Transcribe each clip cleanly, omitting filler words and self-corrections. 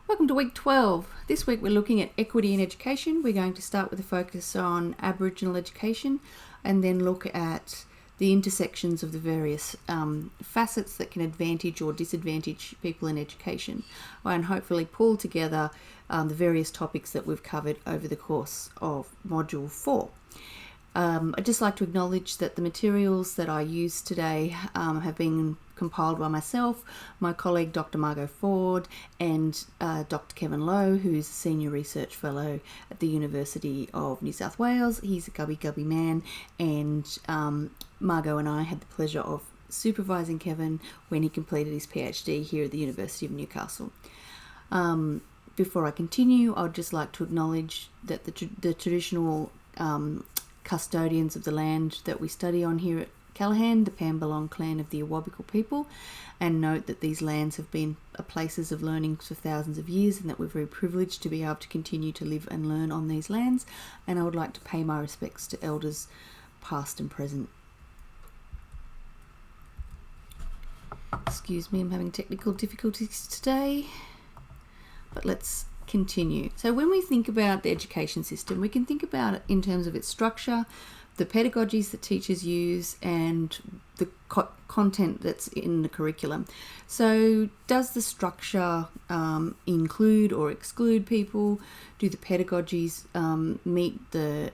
Welcome to week 12. This week we're looking at equity in education. We're going to start with a focus on Aboriginal education and then look at the intersections of the various facets that can advantage or disadvantage people in education, and hopefully pull together the various topics that we've covered over the course of Module 4. I'd just like to acknowledge that the materials that I use today have been compiled by myself, my colleague Dr. Margot Ford, and Dr. Kevin Lowe, who's a Senior Research Fellow at the University of New South Wales. He's a gubby man, and Margot and I had the pleasure of supervising Kevin when he completed his PhD here at the University of Newcastle. Before I continue, I'd just like to acknowledge that the traditional custodians of the land that we study on here at Callaghan, the Pambalong clan of the Awabakal people, and note that these lands have been places of learning for thousands of years and that we're very privileged to be able to continue to live and learn on these lands. And I would like to pay my respects to elders past and present. Excuse me, I'm having technical difficulties today, but let's continue. So when we think about the education system, we can think about it in terms of its structure, the pedagogies that teachers use, and the content that's in the curriculum. So does the structure include or exclude people? Do the pedagogies meet the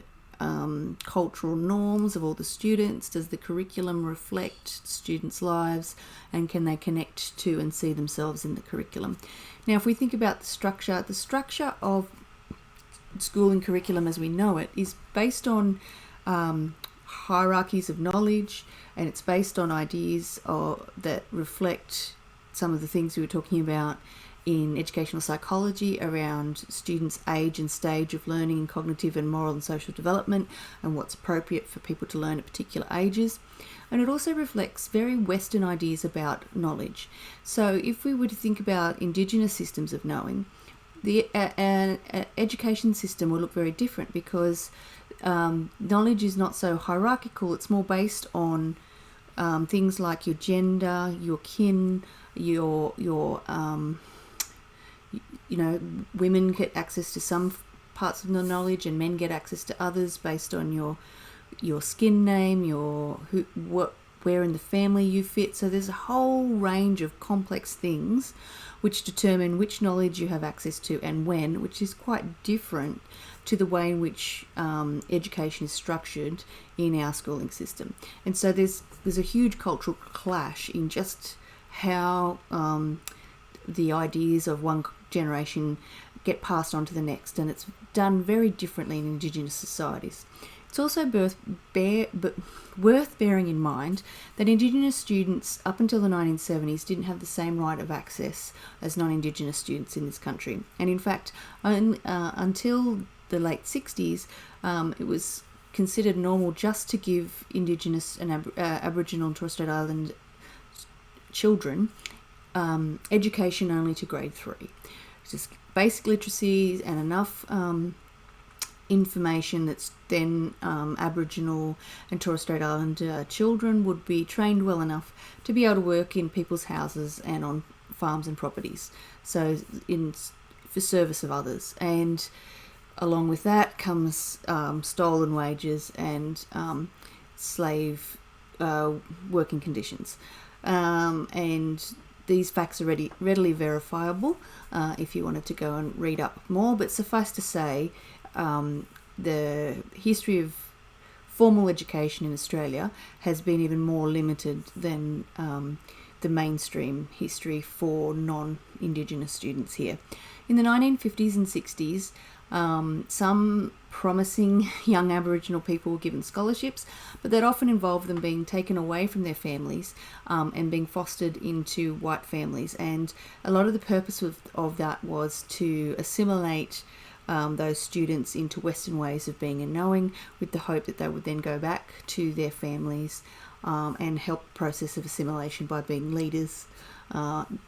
cultural norms of all the students? Does the curriculum reflect students' lives, and can they connect to and see themselves in the curriculum? Now, if we think about the structure of schooling curriculum as we know it is based on hierarchies of knowledge, and it's based on ideas that reflect some of the things we were talking about in educational psychology around students' age and stage of learning and cognitive and moral and social development, and what's appropriate for people to learn at particular ages. And it also reflects very Western ideas about knowledge. So if we were to think about Indigenous systems of knowing, the education system will look very different, because knowledge is not so hierarchical. It's more based on things like your gender, your kin, your women get access to some parts of the knowledge and men get access to others based on your skin name, where in the family you fit. So there's a whole range of complex things which determine which knowledge you have access to and when, which is quite different to the way in which education is structured in our schooling system. And so there's a huge cultural clash in just how the ideas of one generation get passed on to the next, and it's done very differently in Indigenous societies. It's also worth bearing in mind that Indigenous students up until the 1970s didn't have the same right of access as non-Indigenous students in this country. And in fact, until the late 60s, it was considered normal just to give Indigenous and Aboriginal and Torres Strait Island children education only to grade 3. Just basic literacy and enough information that's then Aboriginal and Torres Strait Islander children would be trained well enough to be able to work in people's houses and on farms and properties, so for service of others. And along with that comes stolen wages and slave working conditions. And these facts are readily verifiable if you wanted to go and read up more, but suffice to say, the history of formal education in Australia has been even more limited than the mainstream history for non-Indigenous students here. In the 1950s and 60s, some promising young Aboriginal people were given scholarships, but that often involved them being taken away from their families and being fostered into white families. And a lot of the purpose of that was to assimilate those students into Western ways of being and knowing, with the hope that they would then go back to their families and help the process of assimilation by being leaders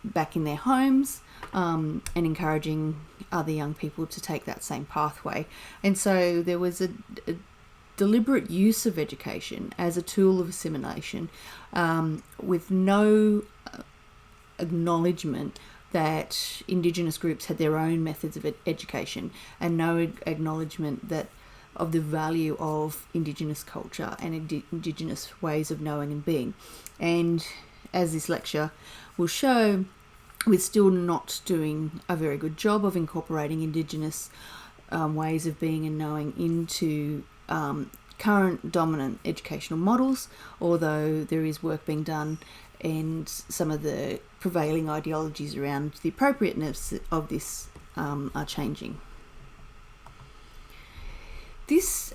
back in their homes, and encouraging other young people to take that same pathway. And so there was a deliberate use of education as a tool of assimilation, with no acknowledgement that Indigenous groups had their own methods of education, and no acknowledgement that of the value of Indigenous culture and Indigenous ways of knowing and being. And as this lecture will show, we're still not doing a very good job of incorporating Indigenous ways of being and knowing into current dominant educational models, although there is work being done and some of the prevailing ideologies around the appropriateness of this are changing. This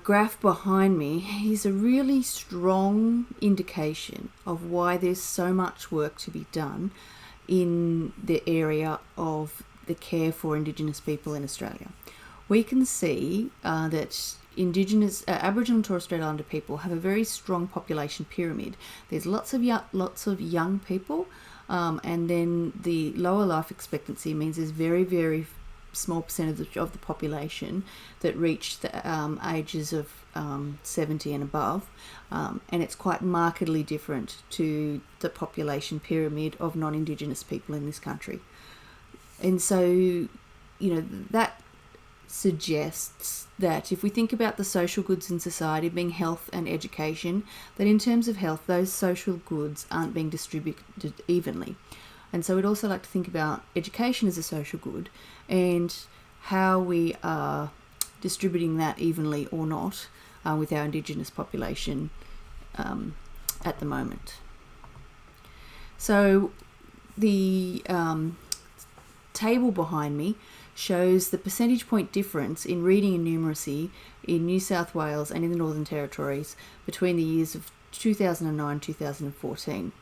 graph behind me is a really strong indication of why there's so much work to be done in the area of the care for Indigenous people in Australia. We can see that Indigenous, Aboriginal and Torres Strait Islander people have a very strong population pyramid. There's lots of young people, and then the lower life expectancy means there's very, very small percentage of the population that reach the ages of 70 and above, and it's quite markedly different to the population pyramid of non-Indigenous people in this country. And so, that suggests that if we think about the social goods in society being health and education, that in terms of health, those social goods aren't being distributed evenly. And so we'd also like to think about education as a social good and how we are distributing that evenly or not with our Indigenous population at the moment. So the table behind me shows the percentage point difference in reading and numeracy in New South Wales and in the Northern Territories between the years of 2009 2014.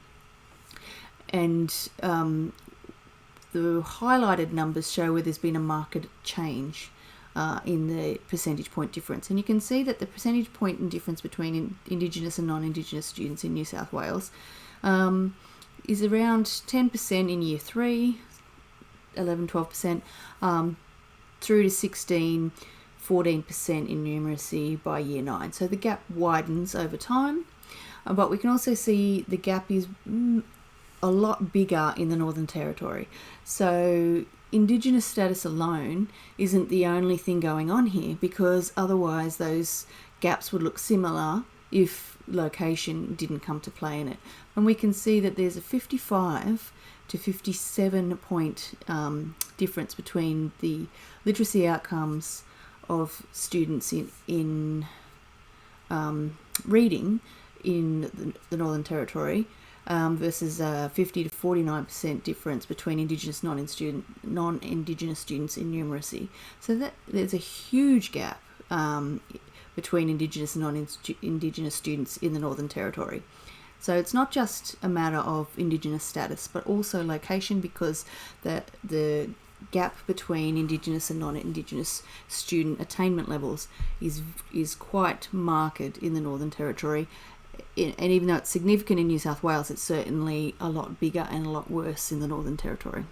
And the highlighted numbers show where there's been a marked change in the percentage point difference. And you can see that the percentage point in difference between Indigenous and non-Indigenous students in New South Wales is around 10% in year 3, 11-12%, through to 16-14% in numeracy by year 9. So the gap widens over time, but we can also see the gap is a lot bigger in the Northern Territory. So Indigenous status alone isn't the only thing going on here, because otherwise those gaps would look similar if location didn't come to play in it. And we can see that there's a 55 to 57 point difference between the literacy outcomes of students in reading in the Northern Territory versus a 50 to 49% difference between Indigenous non-Indigenous students in numeracy. So that there's a huge gap between Indigenous and non-Indigenous students in the Northern Territory. So it's not just a matter of Indigenous status, but also location, because the gap between Indigenous and non-Indigenous student attainment levels is quite marked in the Northern Territory. And even though it's significant in New South Wales, it's certainly a lot bigger and a lot worse in the Northern Territory.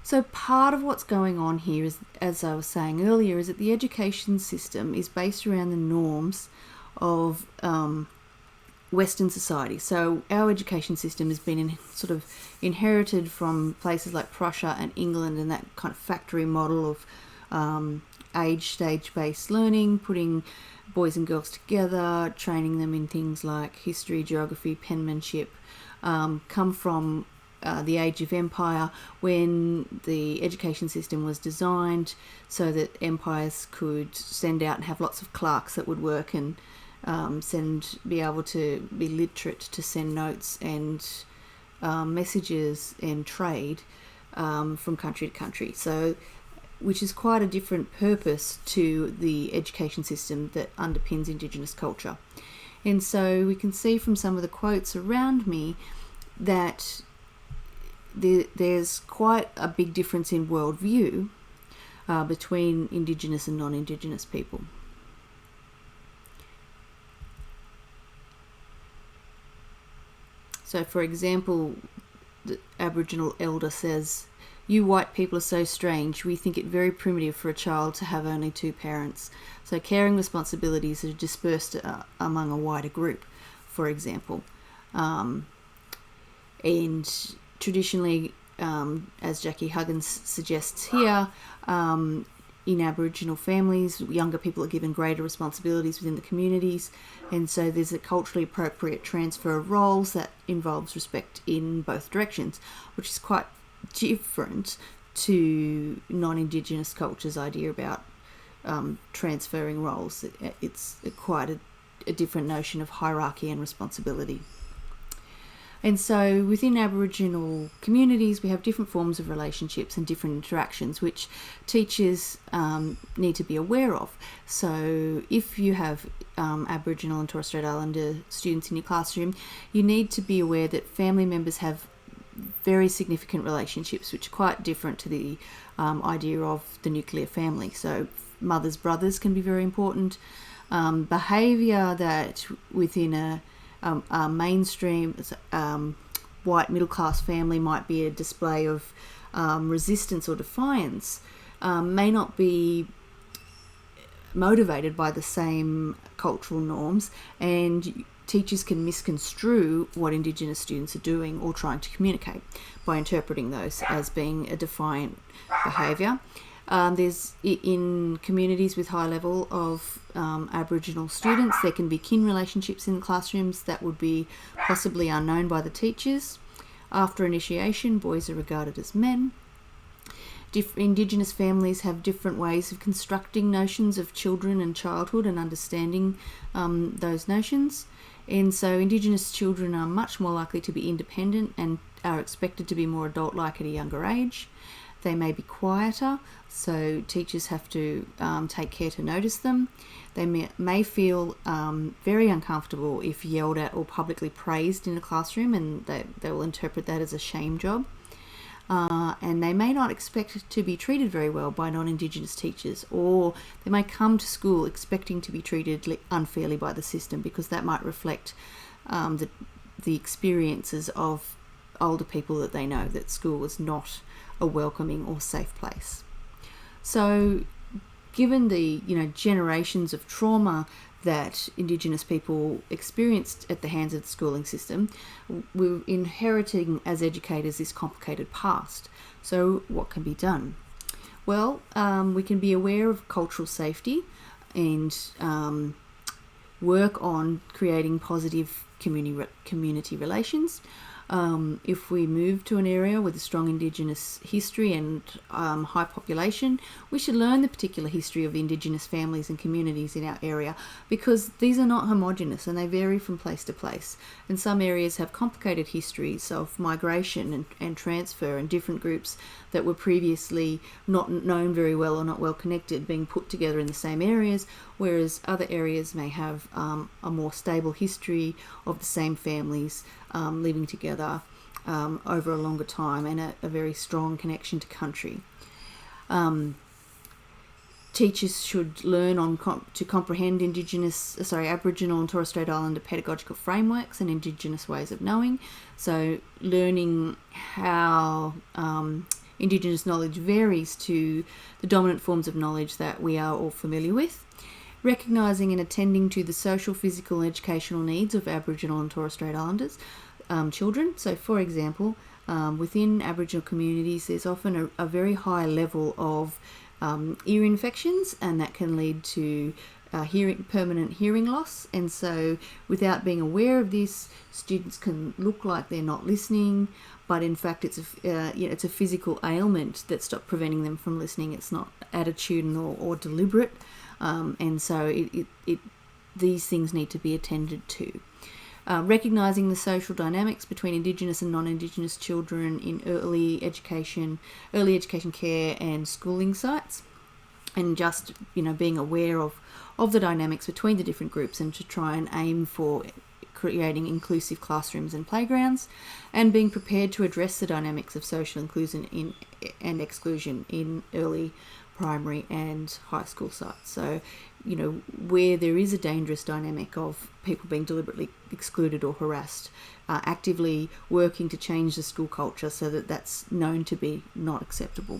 So part of what's going on here is, as I was saying earlier, is that the education system is based around the norms of Western society. So our education system has been sort of inherited from places like Prussia and England, and that kind of factory model of stage-based learning, putting boys and girls together, training them in things like history, geography, penmanship, come from the age of empire, when the education system was designed so that empires could send out and have lots of clerks that would work and be able to be literate to send notes and messages and trade from country to country. So, which is quite a different purpose to the education system that underpins Indigenous culture. And so we can see from some of the quotes around me that there's quite a big difference in worldview between Indigenous and non-Indigenous people. So, for example, the Aboriginal elder says, "You white people are so strange. We think it very primitive for a child to have only two parents. So caring responsibilities are dispersed among a wider group," for example. And traditionally, as Jackie Huggins suggests here, in Aboriginal families, younger people are given greater responsibilities within the communities, and so there's a culturally appropriate transfer of roles that involves respect in both directions, which is quite different to non-Indigenous cultures' idea about transferring roles. It's quite a different notion of hierarchy and responsibility. And so within Aboriginal communities, we have different forms of relationships and different interactions, which teachers need to be aware of. So if you have Aboriginal and Torres Strait Islander students in your classroom, you need to be aware that family members have very significant relationships, which are quite different to the idea of the nuclear family. So mothers, brothers can be very important. Behaviour that within a mainstream white middle class family might be a display of resistance or defiance may not be motivated by the same cultural norms, and teachers can misconstrue what Indigenous students are doing or trying to communicate by interpreting those as being a defiant behaviour. There's in communities with high level of Aboriginal students, there can be kin relationships in classrooms that would be possibly unknown by the teachers. After initiation, boys are regarded as men. Indigenous families have different ways of constructing notions of children and childhood and understanding those notions. And so Indigenous children are much more likely to be independent and are expected to be more adult-like at a younger age. They may be quieter, so teachers have to take care to notice them. They may feel very uncomfortable if yelled at or publicly praised in a classroom, and they will interpret that as a shame job. And they may not expect to be treated very well by non-Indigenous teachers, or they may come to school expecting to be treated unfairly by the system, because that might reflect the experiences of older people that they know, that school is not a welcoming or safe place. So given the generations of trauma that Indigenous people experienced at the hands of the schooling system, we're inheriting as educators this complicated past. So what can be done? Well, we can be aware of cultural safety and work on creating positive community relations. If we move to an area with a strong Indigenous history and high population, we should learn the particular history of the Indigenous families and communities in our area, because these are not homogenous and they vary from place to place. And some areas have complicated histories of migration and transfer, and different groups that were previously not known very well or not well connected being put together in the same areas, whereas other areas may have a more stable history of the same families living together over a longer time, and a very strong connection to country. Teachers should learn to comprehend Aboriginal and Torres Strait Islander pedagogical frameworks and Indigenous ways of knowing. So learning how Indigenous knowledge varies to the dominant forms of knowledge that we are all familiar with. Recognising and attending to the social, physical, and educational needs of Aboriginal and Torres Strait Islanders children. So, for example, within Aboriginal communities, there's often a very high level of ear infections, and that can lead to permanent hearing loss. And so, without being aware of this, students can look like they're not listening, but in fact, it's a physical ailment that's preventing them from listening. It's not attitudinal or deliberate. And so these things need to be attended to. Recognising the social dynamics between Indigenous and non-Indigenous children in early education care and schooling sites, and just being aware of the dynamics between the different groups, and to try and aim for creating inclusive classrooms and playgrounds, and being prepared to address the dynamics of social inclusion and exclusion in early primary and high school sites. So, where there is a dangerous dynamic of people being deliberately excluded or harassed, actively working to change the school culture so that that's known to be not acceptable.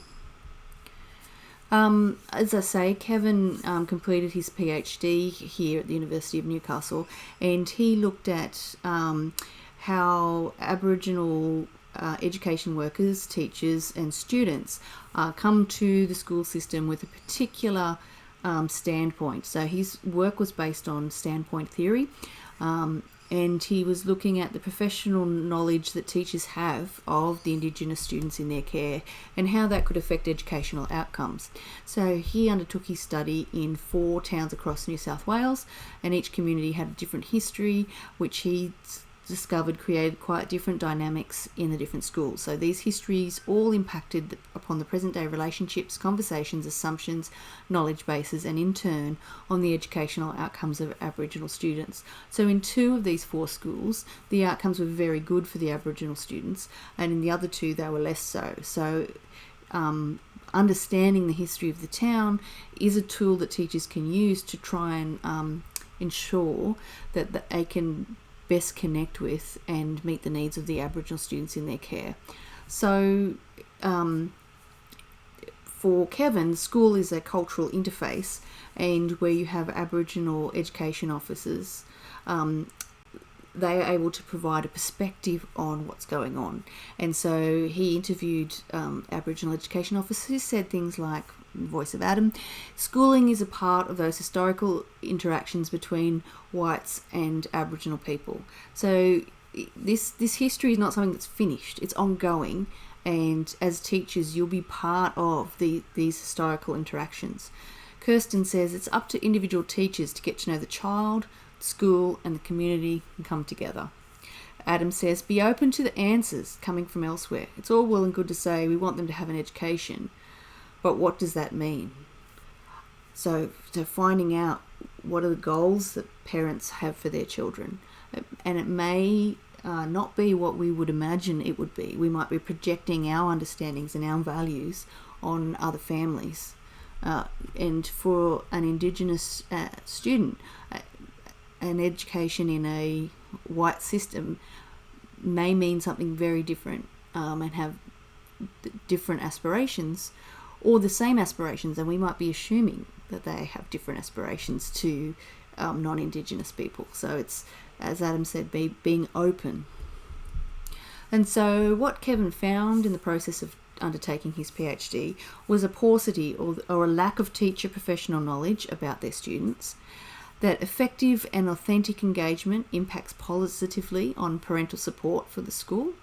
As I say, Kevin completed his PhD here at the University of Newcastle, and he looked at how Aboriginal education workers, teachers and students come to the school system with a particular standpoint. So his work was based on standpoint theory, and he was looking at the professional knowledge that teachers have of the Indigenous students in their care and how that could affect educational outcomes. So he undertook his study in 4 towns across New South Wales, and each community had a different history, which he discovered created quite different dynamics in the different schools. So these histories all impacted upon the present day relationships, conversations, assumptions, knowledge bases, and in turn on the educational outcomes of Aboriginal students. So in 2 of these 4 schools, the outcomes were very good for the Aboriginal students, and in the other 2 they were less so. So understanding the history of the town is a tool that teachers can use to try and ensure that they can best connect with and meet the needs of the Aboriginal students in their care. So for Kevin, school is a cultural interface, and where you have Aboriginal education officers, they are able to provide a perspective on what's going on. And so he interviewed Aboriginal education officers who said things like, voice of Adam, schooling is a part of those historical interactions between whites and Aboriginal people. So this history is not something that's finished, it's ongoing, and as teachers you'll be part of these historical interactions. Kirsten says it's up to individual teachers to get to know the child, school and the community and come together. Adam says, be open to the answers coming from elsewhere. It's all well and good to say we want them to have an education, but what does that mean? So finding out what are the goals that parents have for their children. And it may not be what we would imagine it would be. We might be projecting our understandings and our values on other families. And for an Indigenous student, an education in a white system may mean something very different, and have different aspirations, or the same aspirations, and we might be assuming that they have different aspirations to non-Indigenous people. So it's, as Adam said, being open. And so what Kevin found in the process of undertaking his PhD was a paucity or a lack of teacher professional knowledge about their students, that effective and authentic engagement impacts positively on parental support for the school.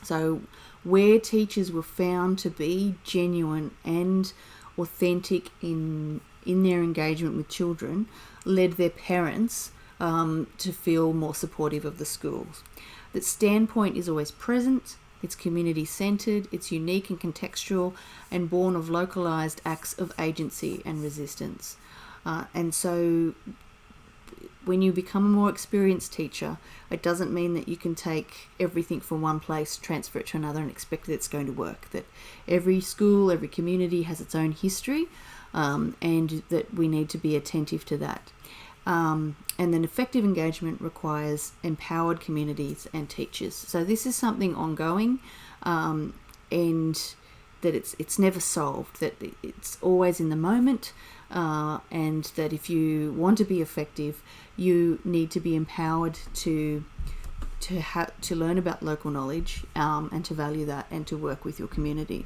So where teachers were found to be genuine and authentic in their engagement with children, led their parents to feel more supportive of the schools. That standpoint is always present, it's community-centred, it's unique and contextual, and born of localised acts of agency and resistance. And so when you become a more experienced teacher, it doesn't mean that you can take everything from one place, transfer it to another and expect that it's going to work. That every school, every community has its own history, and that we need to be attentive to that. And then effective engagement requires empowered communities and teachers. So this is something ongoing, and that it's never solved, that it's always in the moment, and that if you want to be effective, you need to be empowered to learn about local knowledge, and to value that and to work with your community.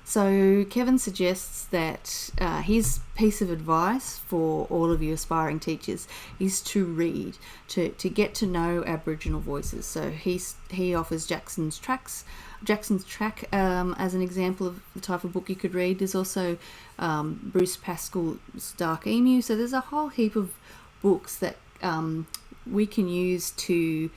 So Kevin suggests that his piece of advice for all of you aspiring teachers is to read, to get to know Aboriginal voices. So he offers Jackson's Track as an example of the type of book you could read. There's also Bruce Pascal's Dark Emu. So there's a whole heap of books that we can use to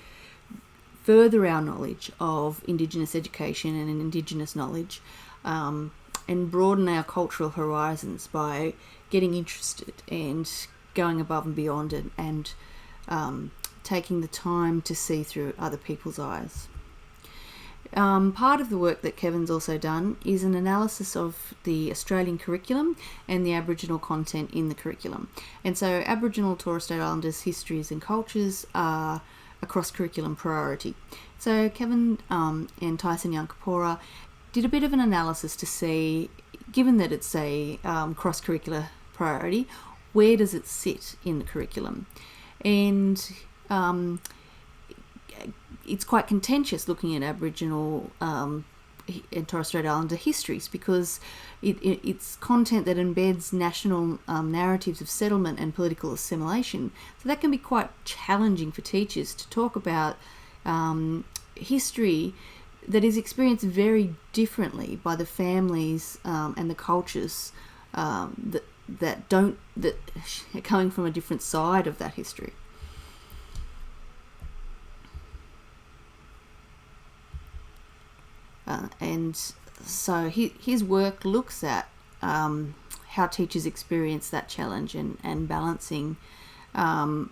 further our knowledge of Indigenous education and Indigenous knowledge, and broaden our cultural horizons by getting interested and going above and beyond it, and taking the time to see through other people's eyes. Part of the work that Kevin's also done is an analysis of the Australian curriculum and the Aboriginal content in the curriculum. And so Aboriginal and Torres Strait Islanders' histories and cultures are a cross-curriculum priority. So Kevin and Tyson Yankapora did a bit of an analysis to see, given that it's a cross-curricular priority, where does it sit in the curriculum? And it's quite contentious looking at Aboriginal and Torres Strait Islander histories, because it's content that embeds national narratives of settlement and political assimilation. So that can be quite challenging for teachers to talk about history that is experienced very differently by the families and the cultures that are coming from a different side of that history. And so his work looks at how teachers experience that challenge and balancing how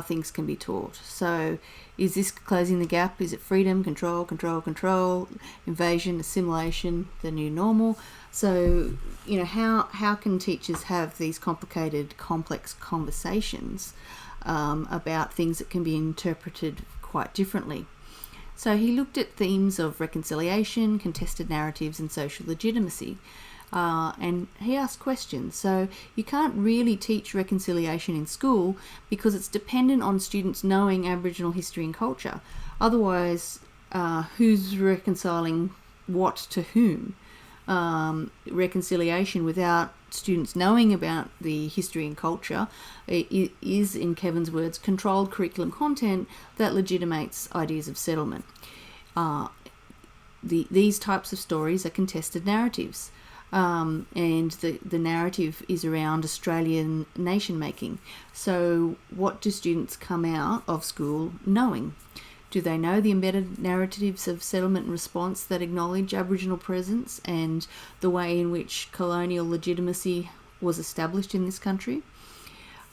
things can be taught. So is this closing the gap? Is it freedom, control, invasion, assimilation, the new normal? So, how can teachers have these complicated, complex conversations about things that can be interpreted quite differently? So he looked at themes of reconciliation, contested narratives, and social legitimacy. And he asked questions. So you can't really teach reconciliation in school because it's dependent on students knowing Aboriginal history and culture. Otherwise, who's reconciling what to whom? Reconciliation without students knowing about the history and culture is, in Kevin's words, controlled curriculum content that legitimates ideas of settlement. These types of stories are contested narratives, and the narrative is around Australian nation making. So what do students come out of school knowing? Do they know the embedded narratives of settlement and response that acknowledge Aboriginal presence and the way in which colonial legitimacy was established in this country?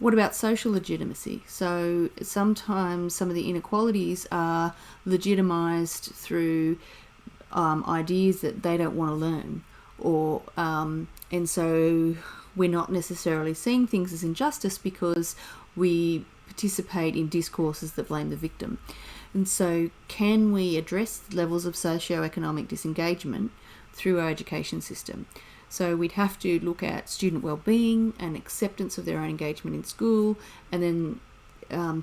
What about social legitimacy? So sometimes some of the inequalities are legitimised through ideas that they don't want to learn, and so we're not necessarily seeing things as injustice because we participate in discourses that blame the victim. And so can we address levels of socio-economic disengagement through our education system? So we'd have to look at student well-being and acceptance of their own engagement in school, and then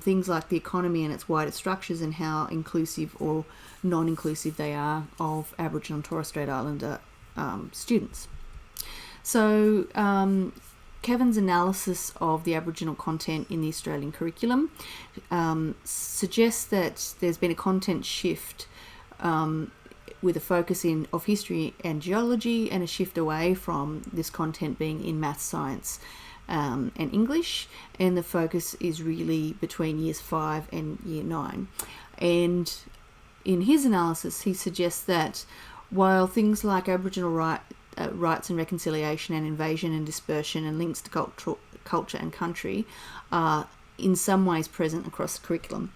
things like the economy and its wider structures and how inclusive or non-inclusive they are of Aboriginal and Torres Strait Islander students. So Kevin's analysis of the Aboriginal content in the Australian curriculum suggests that there's been a content shift with a focus of history and geology, and a shift away from this content being in maths, science and English, and the focus is really between years 5 and year 9. And in his analysis, he suggests that while things like Aboriginal rights and reconciliation and invasion and dispersion and links to culture and country are in some ways present across the curriculum,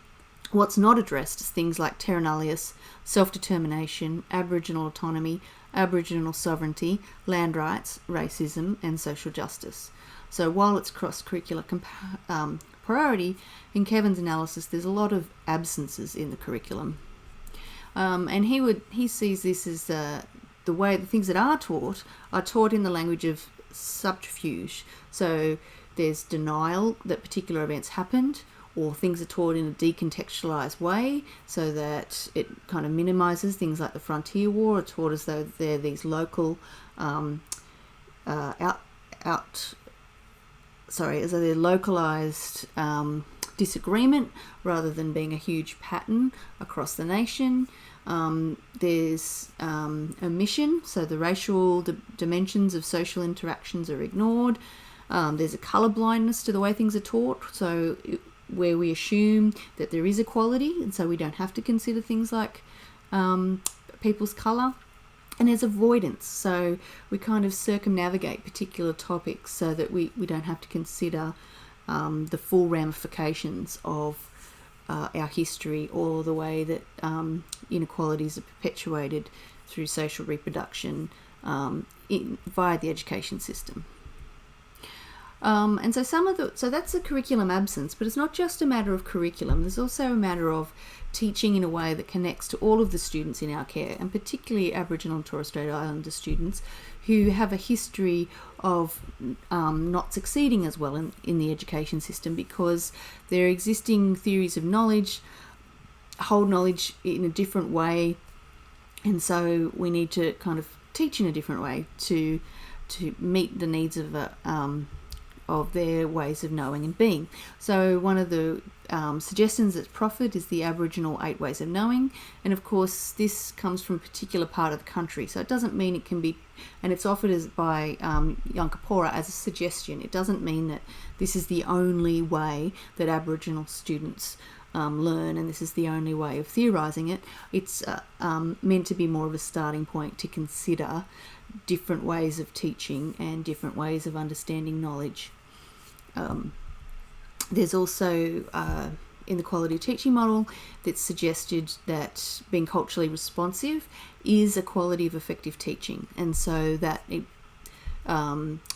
what's not addressed is things like terra nullius, self-determination, Aboriginal autonomy, Aboriginal sovereignty, land rights, racism and social justice. So while it's cross-curricular priority, in Kevin's analysis there's a lot of absences in the curriculum. And he sees this as the way the things that are taught in the language of subterfuge. So there's denial that particular events happened, or things are taught in a decontextualized way so that it kind of minimizes things like the Frontier War, are taught as though they're these local as though they're localized disagreement rather than being a huge pattern across the nation. There's omission, so the racial dimensions of social interactions are ignored. There's a colour blindness to the way things are taught, so where we assume that there is equality, and so we don't have to consider things like people's colour. And there's avoidance, so we kind of circumnavigate particular topics so that we don't have to consider the full ramifications of our history, or the way that inequalities are perpetuated through social reproduction via the education system. And so that's a curriculum absence, but it's not just a matter of curriculum. There's also a matter of teaching in a way that connects to all of the students in our care, and particularly Aboriginal and Torres Strait Islander students who have a history of not succeeding as well in the education system because their existing theories of knowledge hold knowledge in a different way, and so we need to kind of teach in a different way to meet the needs of their ways of knowing and being. So one of the suggestions that's proffered is the Aboriginal 8 Ways of Knowing, and of course this comes from a particular part of the country, so it doesn't mean it can be, and it's offered by Yankapora as a suggestion. It doesn't mean that this is the only way that Aboriginal students learn and this is the only way of theorising it. It's meant to be more of a starting point to consider different ways of teaching and different ways of understanding knowledge. There's also in the quality of teaching model that's suggested that being culturally responsive is a quality of effective teaching, and so that it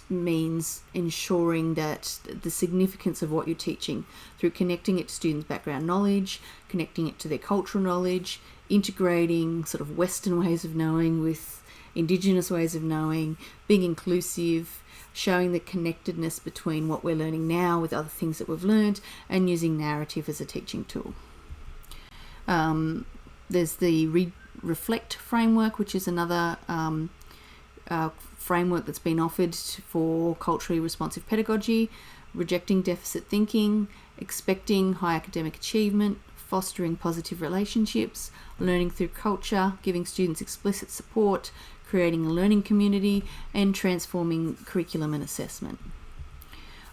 means ensuring that the significance of what you're teaching through connecting it to students' background knowledge, connecting it to their cultural knowledge, integrating sort of Western ways of knowing with Indigenous ways of knowing, being inclusive, showing the connectedness between what we're learning now with other things that we've learned, and using narrative as a teaching tool. There's the Reflect framework, which is another framework that's been offered for culturally responsive pedagogy, rejecting deficit thinking, expecting high academic achievement, fostering positive relationships, learning through culture, giving students explicit support, creating a learning community, and transforming curriculum and assessment.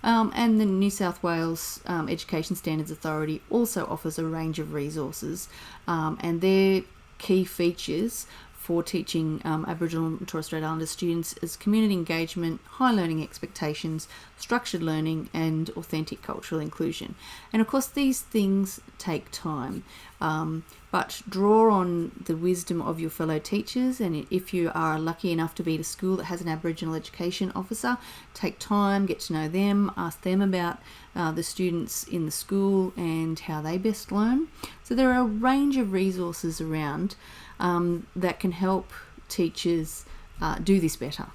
And the New South Wales Education Standards Authority also offers a range of resources, and their key features for teaching Aboriginal and Torres Strait Islander students is community engagement, high learning expectations, structured learning, and authentic cultural inclusion. And of course these things take time, but draw on the wisdom of your fellow teachers, and if you are lucky enough to be at a school that has an Aboriginal education officer, take time, get to know them, ask them about the students in the school and how they best learn. So there are a range of resources around that can help teachers do this better.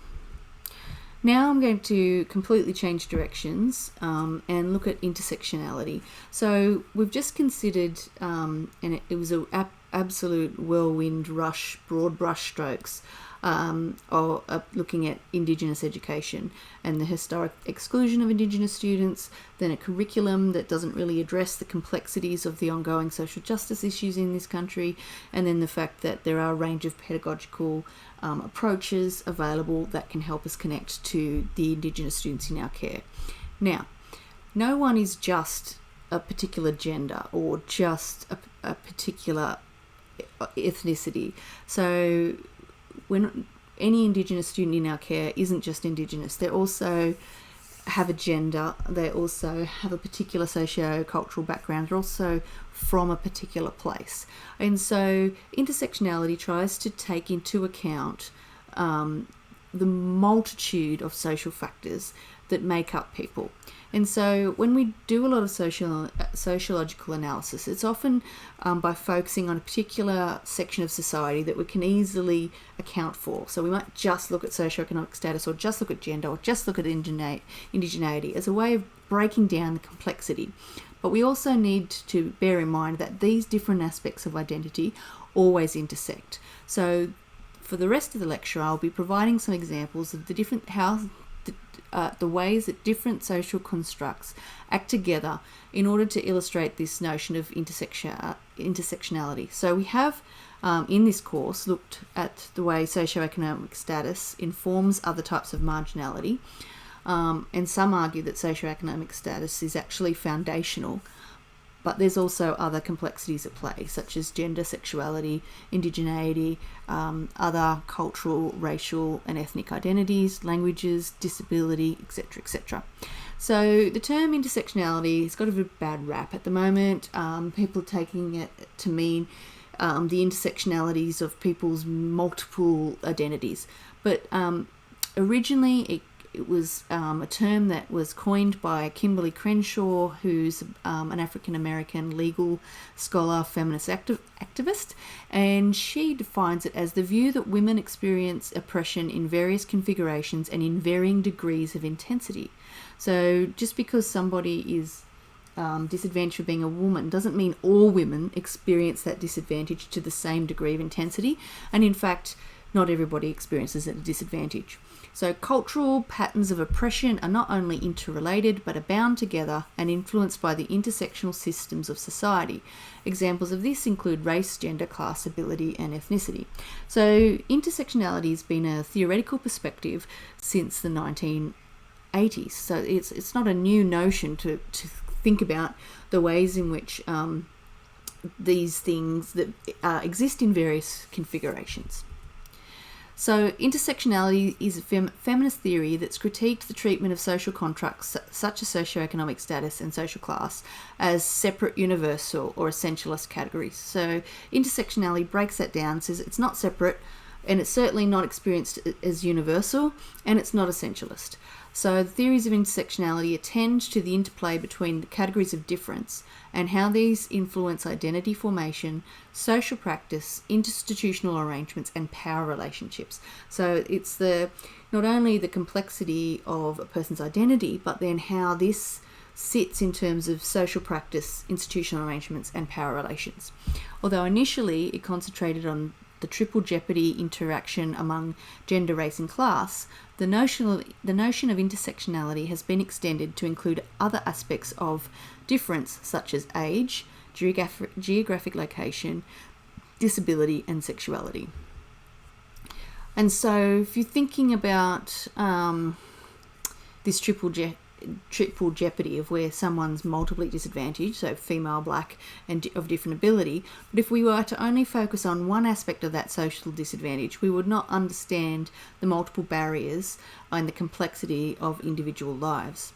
Now I'm going to completely change directions and look at intersectionality. So we've just considered, and it was an absolute whirlwind rush, broad brush strokes, looking at Indigenous education and the historic exclusion of Indigenous students, then a curriculum that doesn't really address the complexities of the ongoing social justice issues in this country, and then the fact that there are a range of pedagogical approaches available that can help us connect to the Indigenous students in our care. Now, no one is just a particular gender or just a particular ethnicity. So when any Indigenous student in our care isn't just Indigenous, they also have a gender, they also have a particular socio-cultural background, they're also from a particular place. And so intersectionality tries to take into account the multitude of social factors that make up people. And so when we do a lot of sociological analysis, it's often by focusing on a particular section of society that we can easily account for. So we might just look at socioeconomic status, or just look at gender, or just look at indigeneity as a way of breaking down the complexity. But we also need to bear in mind that these different aspects of identity always intersect. So for the rest of the lecture, I'll be providing some examples of the ways that different social constructs act together in order to illustrate this notion of intersectionality. So we have in this course looked at the way socioeconomic status informs other types of marginality, and some argue that socioeconomic status is actually foundational, but there's also other complexities at play, such as gender, sexuality, indigeneity, other cultural, racial and ethnic identities, languages, disability, etc., etc. So the term intersectionality has got a very bad rap at the moment. People are taking it to mean the intersectionalities of people's multiple identities. But originally it was a term that was coined by Kimberly Crenshaw, who's an African-American legal scholar, feminist activist, and she defines it as the view that women experience oppression in various configurations and in varying degrees of intensity. So just because somebody is disadvantaged for being a woman doesn't mean all women experience that disadvantage to the same degree of intensity, and in fact not everybody experiences it at a disadvantage. So cultural patterns of oppression are not only interrelated but are bound together and influenced by the intersectional systems of society. Examples of this include race, gender, class, ability and ethnicity. So intersectionality has been a theoretical perspective since the 1980s. So it's not a new notion to think about the ways in which these things that exist in various configurations. So intersectionality is a feminist theory that's critiqued the treatment of social contracts such as socioeconomic status and social class as separate, universal or essentialist categories. So intersectionality breaks that down, says it's not separate and it's certainly not experienced as universal and it's not essentialist. So the theories of intersectionality attend to the interplay between the categories of difference and how these influence identity formation, social practice, institutional arrangements, and power relationships. So it's not only the complexity of a person's identity, but then how this sits in terms of social practice, institutional arrangements, and power relations. Although initially it concentrated on the triple jeopardy interaction among gender, race, and class, the notion of intersectionality has been extended to include other aspects of difference such as age, geographic location, disability, and sexuality. And so if you're thinking about this triple jeopardy of where someone's multiply disadvantaged, so female, black, and of different ability, but if we were to only focus on one aspect of that social disadvantage, we would not understand the multiple barriers and the complexity of individual lives.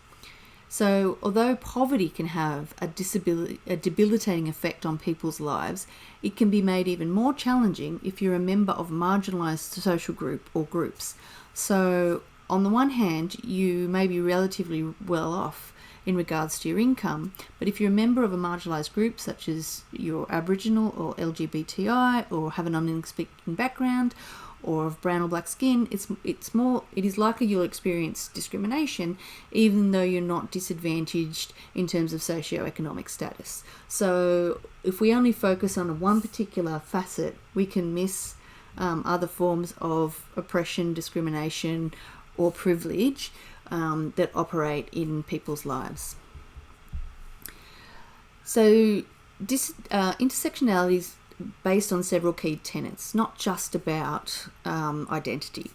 So although poverty can have a debilitating effect on people's lives, it can be made even more challenging if you're a member of a marginalised social group or groups. So on the one hand, you may be relatively well off in regards to your income, but if you're a member of a marginalised group such as you're Aboriginal or LGBTI or have a non-English speaking background or of brown or black skin, it is likely you'll experience discrimination even though you're not disadvantaged in terms of socioeconomic status. So if we only focus on one particular facet, we can miss other forms of oppression, discrimination, or privilege that operate in people's lives. So intersectionality is based on several key tenets, not just about identity.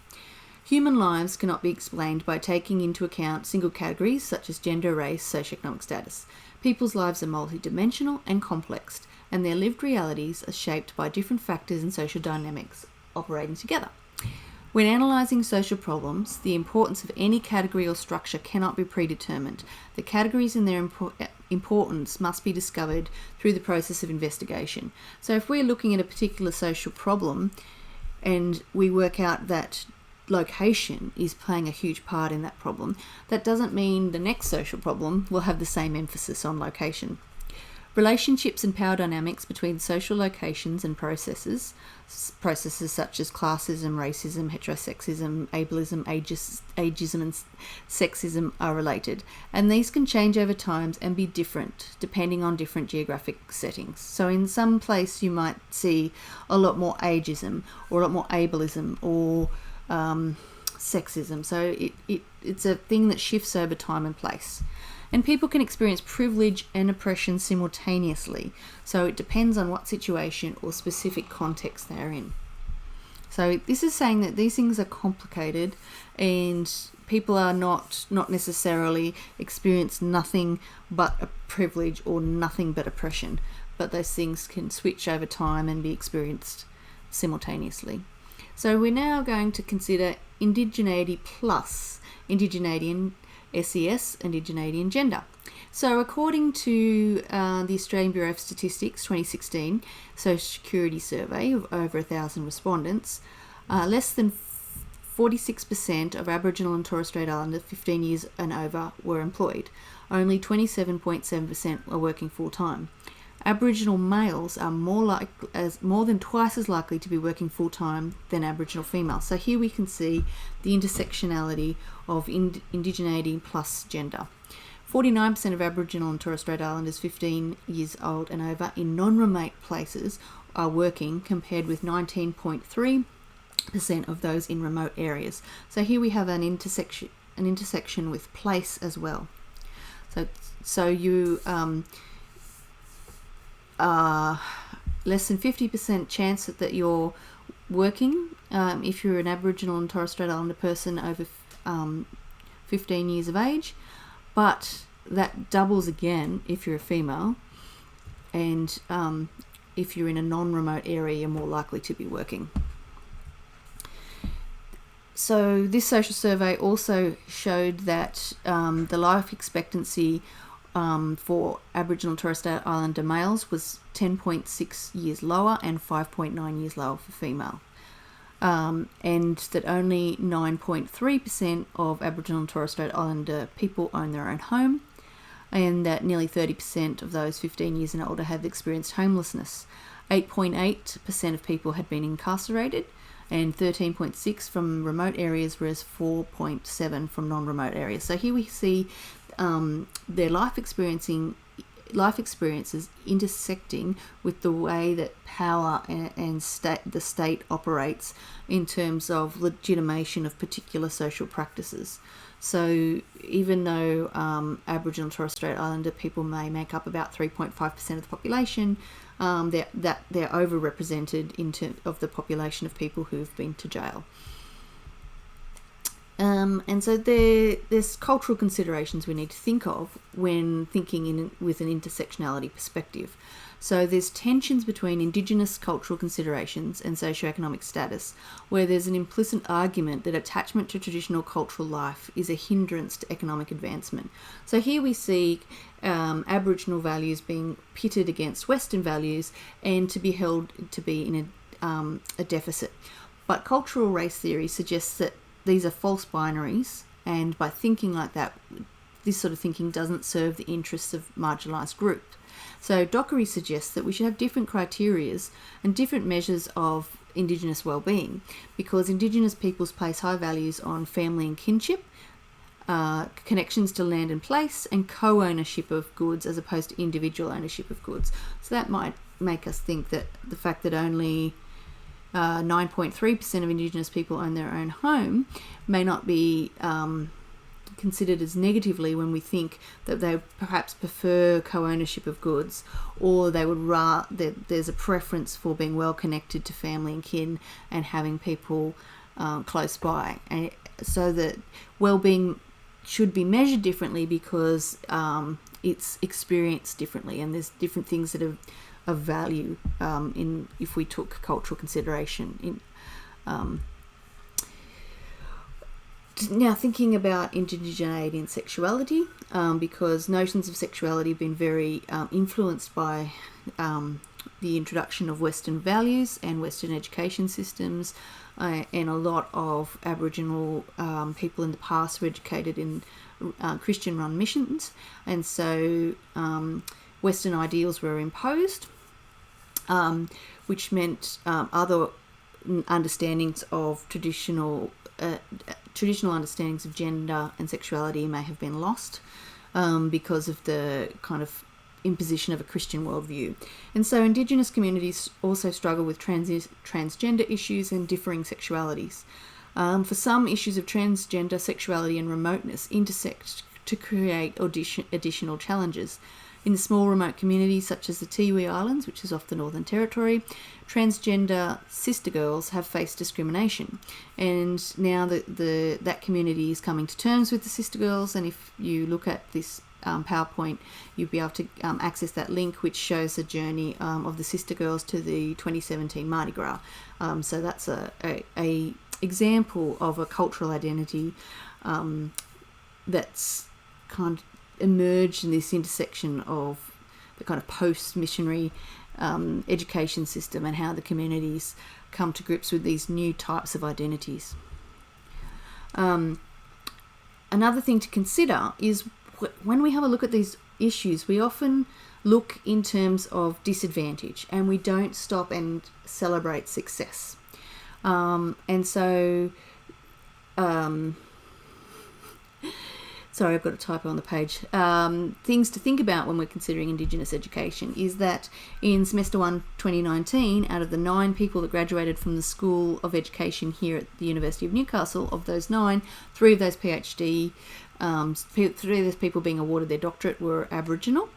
Human lives cannot be explained by taking into account single categories such as gender, race, socioeconomic status. People's lives are multidimensional and complex, and their lived realities are shaped by different factors and social dynamics operating together. When analysing social problems, the importance of any category or structure cannot be predetermined. The categories and their importance must be discovered through the process of investigation. So if we're looking at a particular social problem and we work out that location is playing a huge part in that problem, that doesn't mean the next social problem will have the same emphasis on location. Relationships and power dynamics between social locations and processes such as classism, racism, heterosexism, ableism, ageism and sexism are related, and these can change over time and be different depending on different geographic settings. So in some place you might see a lot more ageism or a lot more ableism or sexism. So it's a thing that shifts over time and place. And people can experience privilege and oppression simultaneously. So it depends on what situation or specific context they're in. So this is saying that these things are complicated and people are not necessarily experience nothing but a privilege or nothing but oppression. But those things can switch over time and be experienced simultaneously. So we're now going to consider indigeneity plus indigeneity and SES, indigeneity and gender. So according to the Australian Bureau of Statistics 2016 Social Security survey of over 1,000 respondents, less than 46% of Aboriginal and Torres Strait Islanders 15 years and over were employed. Only 27.7% are working full-time. Aboriginal males are more than twice as likely to be working full-time than Aboriginal females. So here we can see the intersectionality of indigeneity plus gender. 49% of Aboriginal and Torres Strait Islanders 15 years old and over in non-remote places are working, compared with 19.3% of those in remote areas. So here we have an intersection with place as well. So you less than 50% chance that you're working if you're an Aboriginal and Torres Strait Islander person over 15 years of age, but that doubles again if you're a female, and if you're in a non-remote area, you're more likely to be working. So this social survey also showed that the life expectancy for Aboriginal and Torres Strait Islander males was 10.6 years lower and 5.9 years lower for female. And that only 9.3% of Aboriginal and Torres Strait Islander people own their own home, and that nearly 30% of those 15 years and older have experienced homelessness. 8.8% of people had been incarcerated, and 13.6% from remote areas, whereas 4.7% from non-remote areas. So here we see their life experiences intersecting with the way that power and the state operates in terms of legitimation of particular social practices. So even though Aboriginal and Torres Strait Islander people may make up about 3.5% of the population, they're overrepresented in terms of the population of people who've been to jail. And so there's cultural considerations we need to think of when thinking with an intersectionality perspective. So there's tensions between Indigenous cultural considerations and socioeconomic status, where there's an implicit argument that attachment to traditional cultural life is a hindrance to economic advancement. So here we see Aboriginal values being pitted against Western values and to be held to be in a deficit. But cultural race theory suggests that these are false binaries, and by thinking like that, this sort of thinking doesn't serve the interests of marginalised groups. So Dockery suggests that we should have different criterias and different measures of Indigenous well-being, because Indigenous peoples place high values on family and kinship, connections to land and place, and co-ownership of goods as opposed to individual ownership of goods. So that might make us think that the fact that only 9.3% of Indigenous people own their own home may not be considered as negatively when we think that they perhaps prefer co-ownership of goods, or they would there's a preference for being well connected to family and kin and having people close by. And so that well-being should be measured differently because it's experienced differently, and there's different things that are of value in if we took cultural consideration in. Now thinking about indigeneity and sexuality, because notions of sexuality have been very influenced by the introduction of Western values and Western education systems, and a lot of Aboriginal people in the past were educated in Christian-run missions, and so Western ideals were imposed, which meant other understandings of traditional understandings of gender and sexuality may have been lost because of the kind of imposition of a Christian worldview. And so Indigenous communities also struggle with transgender issues and differing sexualities. For some, issues of transgender sexuality and remoteness intersect to create additional challenges. In small remote communities such as the Tiwi Islands, which is off the Northern Territory, transgender sister girls have faced discrimination. And now that community is coming to terms with the sister girls, and if you look at this PowerPoint, you'll be able to access that link, which shows the journey of the sister girls to the 2017 Mardi Gras. So that's a example of a cultural identity that's kind of emerged in this intersection of the kind of post-missionary education system and how the communities come to grips with these new types of identities. Another thing to consider is when we have a look at these issues, we often look in terms of disadvantage and we don't stop and celebrate success. Sorry, I've got a typo on the page. Things to think about when we're considering Indigenous education is that in semester 1 2019, out of the 9 people that graduated from the School of Education here at the University of Newcastle, of those 9, 3 of those PhD, 3 of those people being awarded their doctorate were Aboriginal.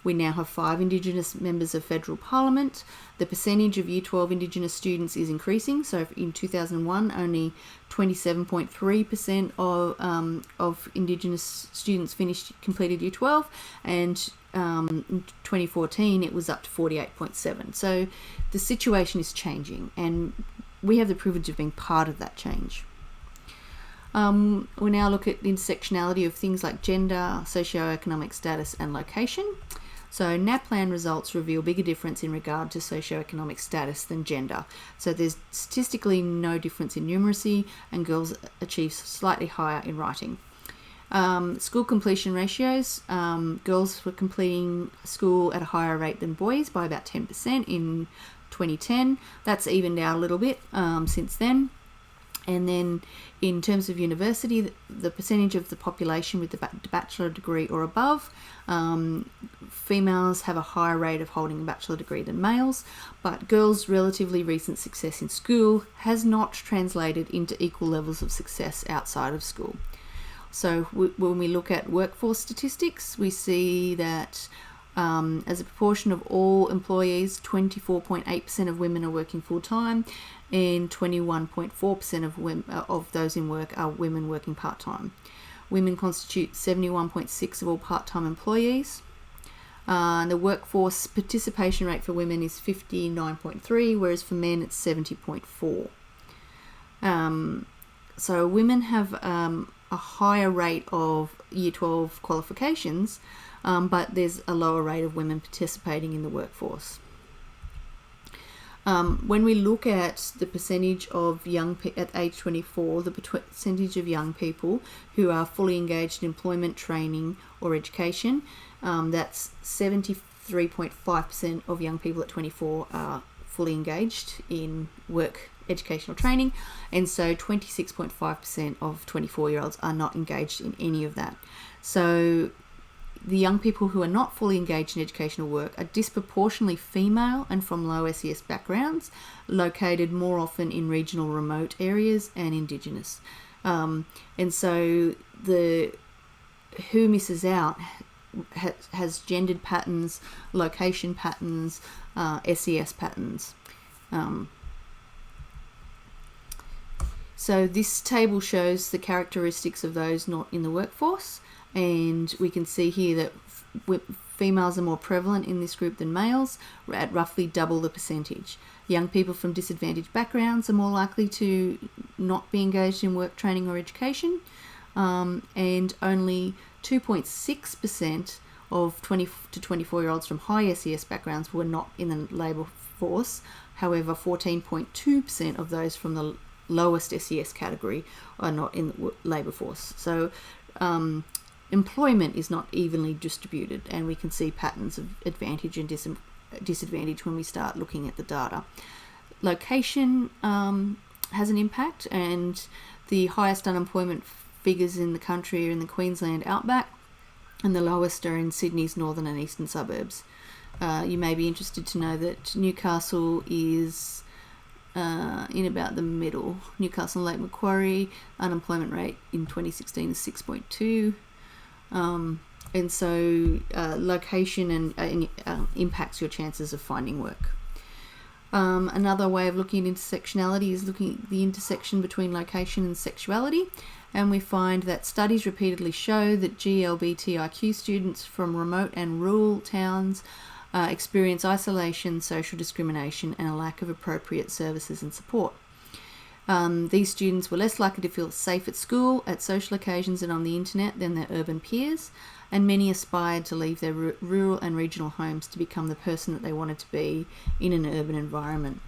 We now have 5 Indigenous members of federal parliament. The percentage of Year 12 Indigenous students is increasing. So in 2001, only 27.3% of Indigenous students completed Year 12, and in 2014 it was up to 48.7%. So the situation is changing, and we have the privilege of being part of that change. We now look at the intersectionality of things like gender, socioeconomic status, and location. So NAPLAN results reveal bigger difference in regard to socioeconomic status than gender. So there's statistically no difference in numeracy, and girls achieve slightly higher in writing. School completion ratios, girls were completing school at a higher rate than boys by about 10% in 2010. That's evened out a little bit since then. And then in terms of university, the percentage of the population with the bachelor degree or above, females have a higher rate of holding a bachelor degree than males, but girls' relatively recent success in school has not translated into equal levels of success outside of school. So when we look at workforce statistics, we see that as a proportion of all employees, 24.8% of women are working full-time, and 21.4% of those in work are women working part-time. Women constitute 71.6% of all part-time employees. The workforce participation rate for women is 59.3%, whereas for men it's 70.4%. So women have a higher rate of Year 12 qualifications, but there's a lower rate of women participating in the workforce. When we look at the percentage of at age 24, the percentage of young people who are fully engaged in employment, training, or education, that's 73.5% of young people at 24 are fully engaged in work, educational training, and so 26.5% of 24-year-olds are not engaged in any of that. So the young people who are not fully engaged in educational work are disproportionately female and from low SES backgrounds, located more often in regional remote areas and Indigenous. And so who misses out has gendered patterns, location patterns, SES patterns. So this table shows the characteristics of those not in the workforce, and we can see here that females are more prevalent in this group than males, at roughly double the percentage. Young people from disadvantaged backgrounds are more likely to not be engaged in work, training, or education, and only 2.6% of 20 to 24-year-olds from high SES backgrounds were not in the labour force. However, 14.2% of those from the lowest SES category are not in the labour force. So employment is not evenly distributed, and we can see patterns of advantage and disadvantage when we start looking at the data. Location has an impact, and the highest unemployment figures in the country are in the Queensland outback, and the lowest are in Sydney's northern and eastern suburbs. You may be interested to know that Newcastle is in about the middle. Newcastle and Lake Macquarie, unemployment rate in 2016 is 6.2%. And so location and impacts your chances of finding work. Another way of looking at intersectionality is looking at the intersection between location and sexuality, and we find that studies repeatedly show that GLBTIQ students from remote and rural towns experience isolation, social discrimination, and a lack of appropriate services and support. These students were less likely to feel safe at school, at social occasions, and on the internet than their urban peers, and many aspired to leave their rural and regional homes to become the person that they wanted to be in an urban environment.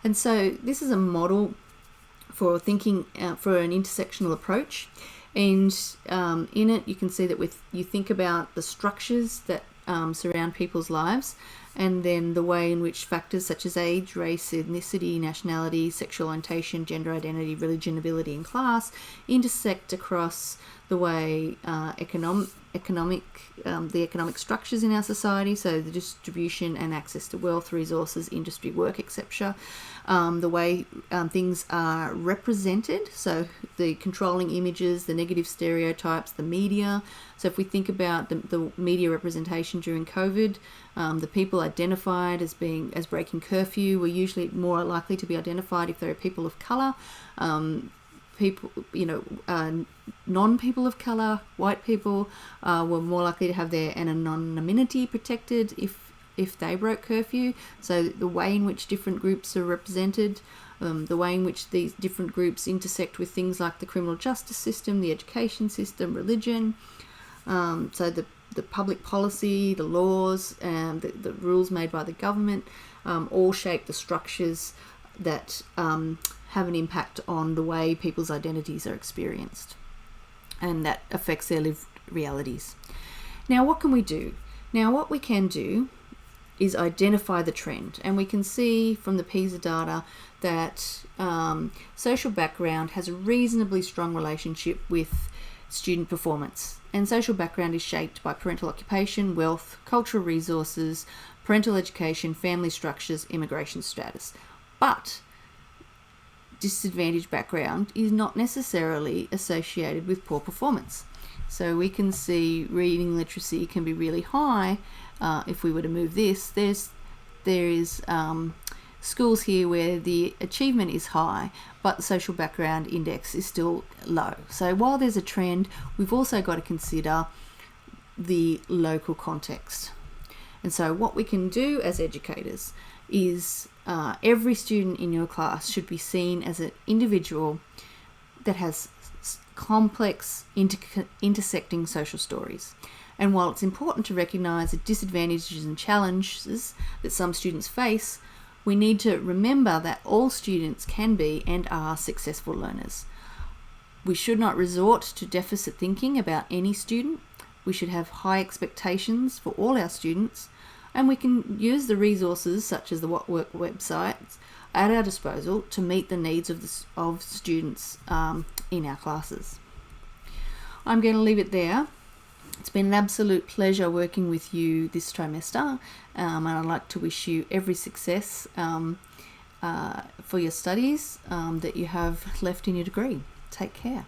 And so this is a model for thinking for an intersectional approach. And in it, you can see that you think about the structures that surround people's lives, and then the way in which factors such as age, race, ethnicity, nationality, sexual orientation, gender identity, religion, ability, and class intersect across the way the economic structures in our society, so the distribution and access to wealth, resources, industry, work, etc. The way things are represented, so the controlling images, the negative stereotypes, the media. So if we think about the media representation during COVID, the people identified as breaking curfew were usually more likely to be identified if they were people of colour. Non-people of colour, white people, were more likely to have their anonymity protected if they broke curfew. So the way in which different groups are represented, the way in which these different groups intersect with things like the criminal justice system, the education system, religion. So the public policy, the laws, and the rules made by the government all shape the structures that have an impact on the way people's identities are experienced, and that affects their lived realities. Now, what can we do? Now, what we can do is identify the trend, and we can see from the PISA data that social background has a reasonably strong relationship with student performance, and social background is shaped by parental occupation, wealth, cultural resources, parental education, family structures, immigration status. But disadvantaged background is not necessarily associated with poor performance. So we can see reading literacy can be really high. If we were to move this, there is schools here where the achievement is high, but the social background index is still low. So while there's a trend, we've also got to consider the local context. And so what we can do as educators is every student in your class should be seen as an individual that has complex intersecting social stories. And while it's important to recognise the disadvantages and challenges that some students face, we need to remember that all students can be and are successful learners. We should not resort to deficit thinking about any student. We should have high expectations for all our students, and we can use the resources such as the What Work websites at our disposal to meet the needs of students in our classes. I'm going to leave it there. It's been an absolute pleasure working with you this trimester, and I'd like to wish you every success for your studies that you have left in your degree. Take care.